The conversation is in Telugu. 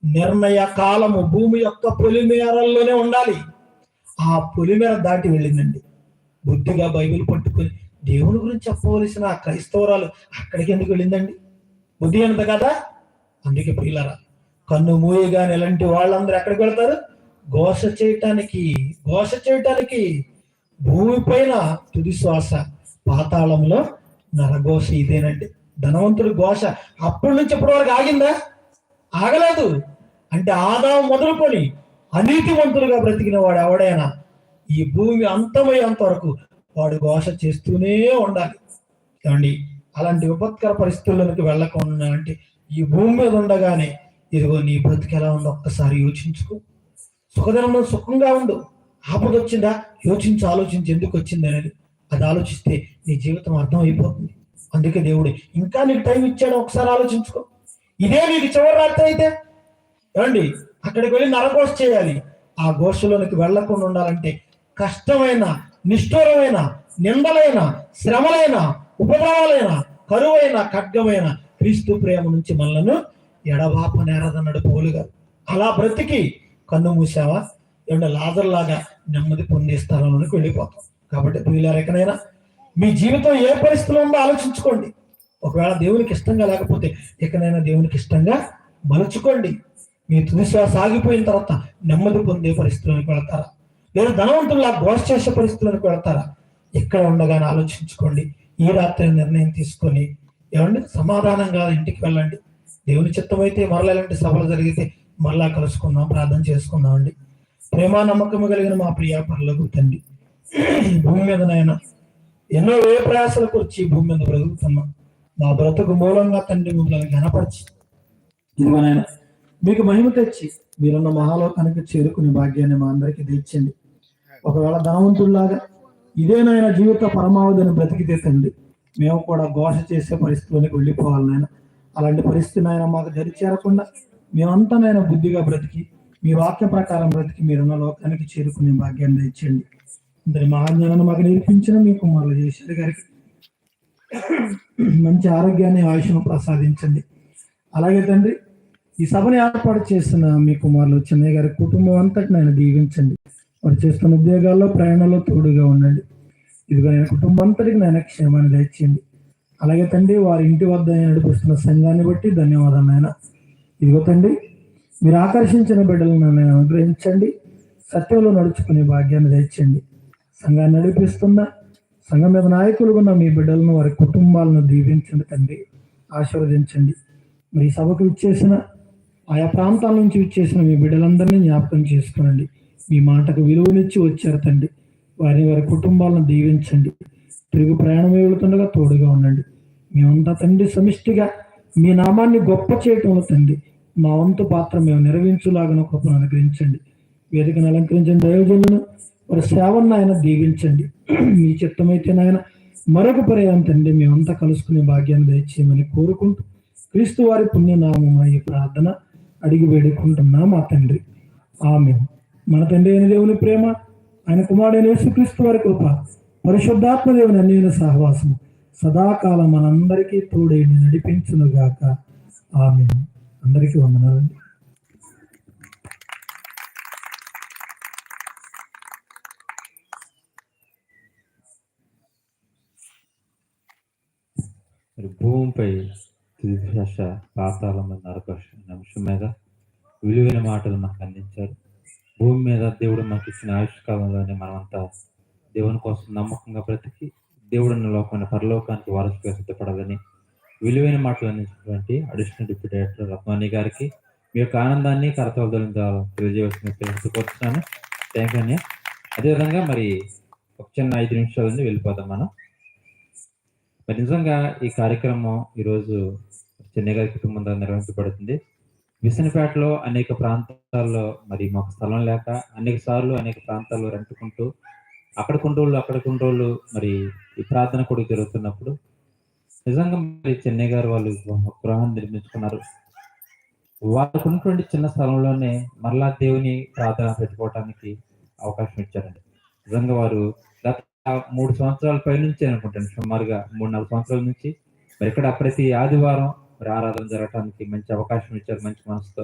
నిర్ణయ కాలము భూమి యొక్క పొలిమేరల్లోనే ఉండాలి. ఆ పొలిమేర దాటి వెళ్ళిందండి. బుద్ధిగా బైబిల్ పట్టుకొని దేవుని గురించి చెప్పవలసిన ఆ క్రైస్తవరాలు అక్కడికి ఎందుకు వెళ్ళిందండి? బుద్ధి అంత కదా. అందుకే ప్రియులారా, కన్ను మూయగానే ఇలాంటి వాళ్ళందరూ ఎక్కడికి వెళ్తారు? ఘోష చేయటానికి. భూమి పైన తుది శ్వాస, పాతాళంలో నరఘోష ఇదేనండి. ధనవంతుడి ఘోష అప్పటి నుంచి ఇప్పటి వరకు ఆగిందా? ఆగలేదు. అంటే ఆదాము మొదలుకొని అనీతివంతులుగా బ్రతికిన వాడు ఎవడైనా ఈ భూమి అంతమయ్యేంత వరకు వాడు ఘోష చేస్తూనే ఉండాలి. ఏమండి, అలాంటి విపత్కర పరిస్థితుల్లోకి వెళ్ళకుండా అంటే ఈ భూమి మీద ఉండగానే ఇదిగో నీ బ్రతికి ఎలా ఉందో ఒక్కసారి యోచించుకో. సుఖదినంలో సుఖంగా ఉండు. ఆపద వచ్చిందా ఆలోచించి ఎందుకు వచ్చింది అనేది అది ఆలోచిస్తే నీ జీవితం అర్థం అయిపోతుంది. అందుకే దేవుడు ఇంకా నీకు టైం ఇచ్చాడు, ఒకసారి ఆలోచించుకో. ఇదే నీకు చివరి రాత్రి అయితే ఏమండి అక్కడికి వెళ్ళి నరఘోష చేయాలి. ఆ ఘోషలోనికి వెళ్లకుండా ఉండాలంటే కష్టమైన, నిష్ఠూరమైన, నిందలైన, శ్రమలైన, ఉపద్రవాలైన, కరువైన, ఖడ్గమైన క్రీస్తు ప్రేమ నుంచి మనలను ఎడబాప నేరదన్నాడు పౌలు గారు. అలా బ్రతికి కన్ను మూసావా ఏమన్నా లాజర్లాగా నెమ్మది పొందే స్థలంలోకి వెళ్ళిపోతాం. కాబట్టి ప్రియులారా, ఎక్కడైనా మీ జీవితం ఏ పరిస్థితిలో ఉందో ఆలోచించుకోండి. ఒకవేళ దేవునికి ఇష్టంగా లేకపోతే ఎక్కడైనా దేవునికి ఇష్టంగా మలుచుకోండి. మీ తుది శ్వాస ఆగిపోయిన తర్వాత నెమ్మది పొందే పరిస్థితులకు వెళ్తారా, లేదా ధనవంతులా ఘోష చేసే పరిస్థితులకు వెళ్తారా? ఎక్కడ ఉండగానే ఆలోచించుకోండి. ఈ రాత్రి నిర్ణయం తీసుకొని ఏమండి సమాధానంగా ఇంటికి వెళ్ళండి. దేవుని చిత్తం అయితే మరలా ఇలాంటి సభలు జరిగితే మరలా కలుసుకుందాం, ప్రార్థన చేసుకుందాం అండి. ప్రేమ నమ్మకము కలిగిన మా ప్రియ పరలోకపు తండ్రి, భూమి మీదనైనా ఎన్నో ఏ ప్రయాసాల కూర్చి భూమి మీద బ్రతుకుతున్నాం. మా బ్రతుకు మూలంగా తండ్రి మిమ్మల్ని ఘనపరిచి ఇదిగోనైనా మీకు మహిమ తెచ్చి మీరున్న మహాలోకానికి చేరుకునే భాగ్యాన్ని మా అందరికీ తెచ్చండి. ఒకవేళ ధనవంతుల్లాగా ఇదేనైనా జీవిత పరమావధిని బ్రతికితే తండ్రి మేము కూడా ఘోష చేసే పరిస్థితిలోనికి వెళ్ళిపోవాలనైనా అలాంటి పరిస్థితిని ఆయన మాకు దరిచేరకుండా మేమంతానైనా బుద్ధిగా బ్రతికి మీ వాక్య ప్రకారం బ్రతికి మీరున్న లోకానికి చేరుకునే భాగ్యాన్ని తెచ్చండి. ఇంతటి మహాజ్ఞానాన్ని మాకు నేర్పించిన మీ కుమారులు జయశ్రీ గారికి మంచి ఆరోగ్యాన్ని, ఆయుష్ను ప్రసాదించండి. అలాగే తండ్రి ఈ సభను ఏర్పాటు చేసిన మీ కుమారులు చెన్నయ్య గారి కుటుంబం అంతటిని ఆయన దీవించండి. వారు చేస్తున్న ఉద్యోగాల్లో, ప్రయాణంలో తోడుగా ఉండండి. ఇదిగో నేను కుటుంబం అంతటికి నేను క్షేమాన్ని దయచేయండి. అలాగే తండ్రి వారి ఇంటి వద్ద నడిపిస్తున్న సంఘాన్ని బట్టి ధన్యవాదాలు నాయన. ఇదిగో తండ్రి మీరు ఆకర్షించిన బిడ్డలను నన్ను అనుగ్రహించండి. సత్యంలో నడుచుకునే భాగ్యాన్ని దయచేయండి. సంఘాన్ని నడిపిస్తున్న, సంఘం మీద నాయకులు ఉన్న మీ బిడ్డలను, వారి కుటుంబాలను దీవించండి తండ్రి, ఆశీర్వదించండి. మరి ఈ సభకు ఇచ్చేసిన ఆయా ప్రాంతాల నుంచి ఇచ్చేసిన మీ బిడ్డలందరినీ జ్ఞాపకం చేసుకోనండి. మీ మాటకు విలువనిచ్చి వచ్చారు తండ్రి, వారి కుటుంబాలను దీవించండి. తిరుగు ప్రయాణం వెళ్తుండగా తోడుగా ఉండండి. మేమంతా తండ్రి సమిష్టిగా మీ నామాన్ని గొప్ప చేయటంలో తండ్రి మా వంతు పాత్ర మేము నిర్వహించులాగిన కృపను అనుగ్రహించండి. వేదికను అలంకరించిన దైవజనులను వారి సేవలను ఆయన దీవించండి. మీ చిత్తమైతే నాయన మరొక పర్యాయం తండ్రి మేమంతా కలుసుకునే భాగ్యాన్ని దయచేయమని కోరుకుంటూ క్రీస్తు వారి పుణ్యనామం ఈ ప్రార్థన అడిగి వేడుకుంటున్నాం మా తండ్రి, ఆమేన్. మన తండ్రి అయిన దేవుని ప్రేమ, ఆయన కుమారుడైన యేసుక్రీస్తు వారి కృప, పరిశుద్ధాత్మ దేవుని అన్యోన్య సహవాసం సదాకాలం మనందరికీ తోడై నడిపించునుగాక, ఆమేన్. అందరికీ వందనాలండి. భూమిపై తుదిశ్వాస, పాతాళం నరఘోష అంశం మీద విలువైన మాటలు మాకు అందించారు. భూమి మీద దేవుడు మాకు ఇచ్చిన ఆయుష్కాలంలోనే మనమంతా దేవుని కోసం నమ్మకంగా బ్రతికి దేవుడిని లోకమైన పరలోకానికి వారసుగా సిద్ధపడాలని విలువైన మాటలు అందించినటువంటి అడిషనల్ డిప్యూటీ డైరెక్టర్ రత్నాని గారికి మీ యొక్క ఆనందాన్ని కరతాళ తెలియజేయవలసిన తెలుసుకొచ్చున్నాను. Thank you. అదేవిధంగా మరి ఒక చిన్న 5 నిమిషాలని వెళ్ళిపోతాం మనం. మరి నిజంగా ఈ కార్యక్రమం ఈరోజు చెన్నై గారి కుటుంబం ద్వారా నిర్వహించబడుతుంది. విసనపేటలో అనేక ప్రాంతాల్లో మరి మాకు స్థలం లేక అనేక సార్లు అనేక ప్రాంతాల్లో రెంటుకుంటూ అక్కడికుంటోళ్ళు మరి ఈ ప్రార్థన కూడా జరుగుతున్నప్పుడు నిజంగా మరి చెన్నై గారు వాళ్ళు గృహాన్ని నిర్మించుకున్నారు. వాళ్ళకు ఉన్నటువంటి చిన్న స్థలంలోనే మరలా దేవుని ప్రార్థన పెట్టుకోవడానికి అవకాశం ఇచ్చారండి. నిజంగా వారు గత 3 సంవత్సరాల పై నుంచి అనుకుంటాను, సుమారుగా 3-4 సంవత్సరాల నుంచి మరి ఇక్కడ ప్రతి ఆదివారం మరి ఆరాధన జరగడానికి మంచి అవకాశం ఇచ్చారు, మంచి మనసుతో.